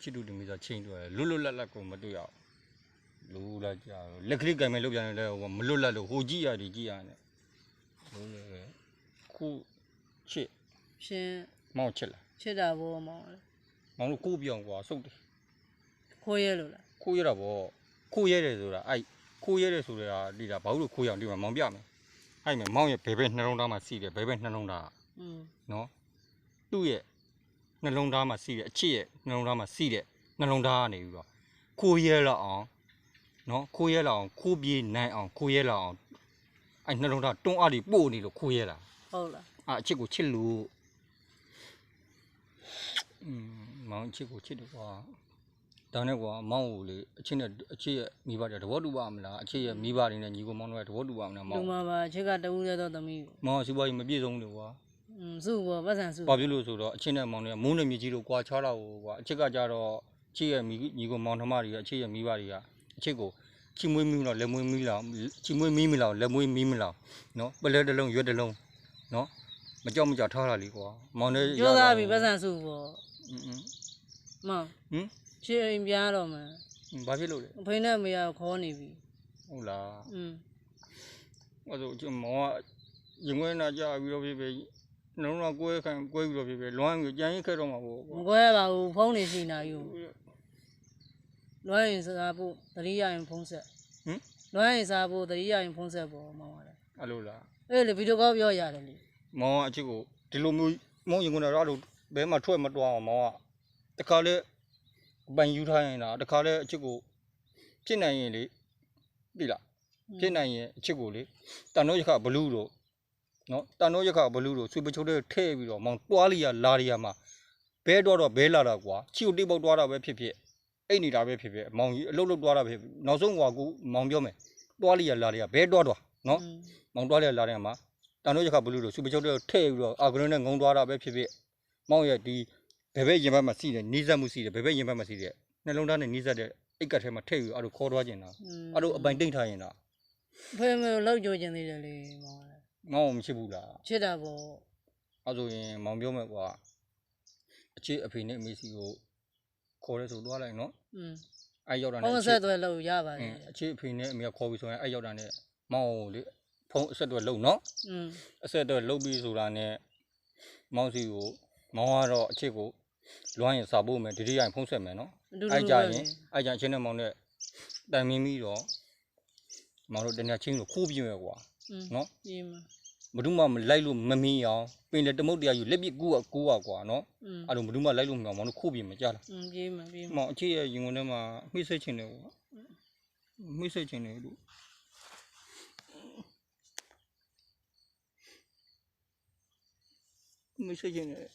ချစ်တူတမီးစားချင်းတွေ့လွတ်လွတ်လပ်လပ်ကိုမတွေ့ရဘူးလူလာကြလက်ကလေးကင်မဲ့လုပ်ပြန်တယ်မလွတ်လပ်လို့ဟိုကြည့်ရတယ်ကြည့်ရတယ်လို့လေခုချစ်ရှင်မောင်ချစ်လားချစ်တာဗောမောင်မောင်တို့ကိုပြောင်းကွာစုတ်တယ်ခိုးရဲလို့လားခိုးရတာဗောခိုးရတယ်ဆိုတာအဲ့ခိုးရတယ်ဆိုတာဒီလားဘာလို့ခိုးရအောင်ဒီမှာမောင်ပြမယ်အဲ့မယ်မောင်ရဲ့ဘယ်ဘက်နှလုံးသားမှာစီးတယ်ဘယ်ဘက်နှလုံးသားနော်သူ့ရဲ့နှလုံးသားမှာစီးတယ်အချစ်ရဲ့နှလုံးသားမှာစီးတယ်နှလုံးသားကနေပြီးတော့ခိုးရဲလောက်အောင်နော်ခိုးရဲလောက်အောင်ခိုးပြေးနိုင်အောင်ခိုးရဲလောက်အောင်အဲ့နှလုံးသားတွန်းအားတွေပို့နေလို့ခိုးရဲတာဟုတ်လားအချစ်ကိုချစ်လို့မောင်ချစ်ကိုချစ်တယ်ကွာဒါနဲ့ကွာမောင်ကိုလေအချစ်နဲ့အချစ်ရဲ့မိဘတွေတဘောတူပါမလားအချစ်ရဲ့မိဘတွေနဲ့ညီကိုမောင်တို့ကတဘောတူပါမလားမောင်တူမှာပါအချစ်ကတူရတော့သမီးမောင်စီးပွားရေးမပြည့်စုံဘူးလေကွာစုဘောပတ်စံစုဘာဖြစ်လို့ဆိုတော့အချစ်နဲ့မောင်တွေကမိုးနဲ့မြေကြီးတို့ကွာချားတော့ကွာအချစ်ကကြတော့ချစ်ရဲ့ညီကိုမောင်နှမတွေကအချစ်ရဲ့မိဘတွေကအချစ်ကိုချီမွေးမီးတော့လက်မွေးမီးလောက်ချီမွေးမီးမလောက်လက်မွေးမီးမလောက်နော်ပလဲတစ်လုံးရွက်တစ်လုံးနော်မကြောက်မကြထားတာလေကွာမောင်နဲ့ပြောသားပြီပတ်စံစုဘောမောင်ချစ်ရင်ပြားတော့မယ်ဘာဖြစ်လို့လဲအဖေနဲ့မေကခေါ်နေပြီဟုတ်လားအဲ့ဆိုမောင်ကရင်ခွဲနာကြပြီးတော့ဖြစ်နှလုံးသားကွဲခံကွဲပြီးတော့ဖြစ်လွမ်းပြီးကြံရင်ခက်တော့မှာပေါ့မကွဲပါဘူးဖုန်းနေရှိနေယူလွမ်းရင်စားဖို့တတိယရင်ဖုန်းဆက်လွမ်းရင်စားဖို့တတိယရင်ဖုန်းဆက်ပေါ့မောင်ကလည်းအဲ့လိုလားအေးလေဗီဒီယိုကောပြောရတယ်လေမောင်ကအချစ်ကိုဒီလိုမျိုးမောင်ရင်ခွဲနာတော့ဘဲမှာထွက်မတွားအောင်မောင်ကတခါလေပိုင်ယူထားရင်လားတခါလေအချစ်ကိုဖြစ်နိုင်ရင်လေပြီလားဖြစ်နိုင်ရင်အချစ်ကိုလေတန်တော့ရခဘလူးတို့နော်တန်တော့ရခဘလူးတို့ဆွေပချိုးတဲ့ထဲပြီးတော့မောင်တွားလီယာလာရီယာမှာဘဲတော့ဘဲလာတာကွာချီကိုတိပေါက်တွားတာပဲဖြစ်ဖြစ်အိတ်နေတာပဲဖြစ်ဖြစ်မောင်ကြီးအလုတ်လုတ်တွားတာပဲနောက်ဆုံးကွာကိုမောင်ပြောမယ်တွားလီယာလာရီယာဘဲတွားနော်မောင်တွားလီယာလာရီယာမှာတန်တော့ရခဘလူးတို့ဆွေပချိုးတဲ့ထဲပြီးတော့အာဂရုံနဲ့ငုံတွားတာပဲဖြစ်ဖြစ်မောင်ရဲ့ဒီဘယ်ဘက်ရင်ဘက်မှာစီးတယ်နီးစပ်မှုစီးတယ်ဘယ်ဘက်ရင်ဘက်မှာစီးတယ်နှလုံးသားနဲ့နီးစပ်တဲ့အိတ်ကတ်ထဲမှာထည့်ပြီးအဲ့လိုခေါ်သွားကျင်တာအဲ့လိုအပိုင်တိတ်ထားရင်တာဖေမေလောက်ကြိုကျင်သေးတယ်လေမောင်မချစ်ဘူးလားချစ်တာပေါ့အဲ့ဆိုရင်မောင်ပြောမယ်ကွာအချစ်အဖေနဲ့အမေစီကိုခေါ်ရဲဆိုတွားလိုက်နော်အဲ့ရောက်တာနဲ့ဖုန်းဆက်သွယ်လို့ရပါတယ်အချစ်အဖေနဲ့အမေကခေါ်ပြီးဆိုရင်အဲ့ရောက်တာနဲ့မောင်ကိုလေဖုန်းအဆက်သွယ်လုပ်နော်အဆက်သွယ်လုပ်ပြီးဆိုတာနဲ့မောင်စီကိုမောင်ကတော့အချစ်ကိုလွမ်းရင်စာဖို့မယ်ဒီဒီရင်ဖုန်းဆက်မယ်နော်အဲ့ကြရင်အချင်းနဲ့မောင်နဲ့တိုင်မင်းပြီးတော့မောင်တို့တနေ့ချင်းကိုခိုးပြင်းရကွာနော်ပြင်းမှာဘဒုမမလိုက်လို့မမီးအောင်ပင်လေတမုတ်တရားယူလက်ပြကူကွာကွာနော်အဲ့လိုဘဒုမလိုက်လို့မအောင်မောင်တို့ခိုးပြင်းမကြလားပြင်းမှာမောင်အချစ်ရဲ့ရင်ကုန်ထဲမှာမှိတ်ဆက်ချင်တယ်ကွာမှိတ်ဆက်ချင်တယ်လို့မှိတ်ဆက်ချင်တယ်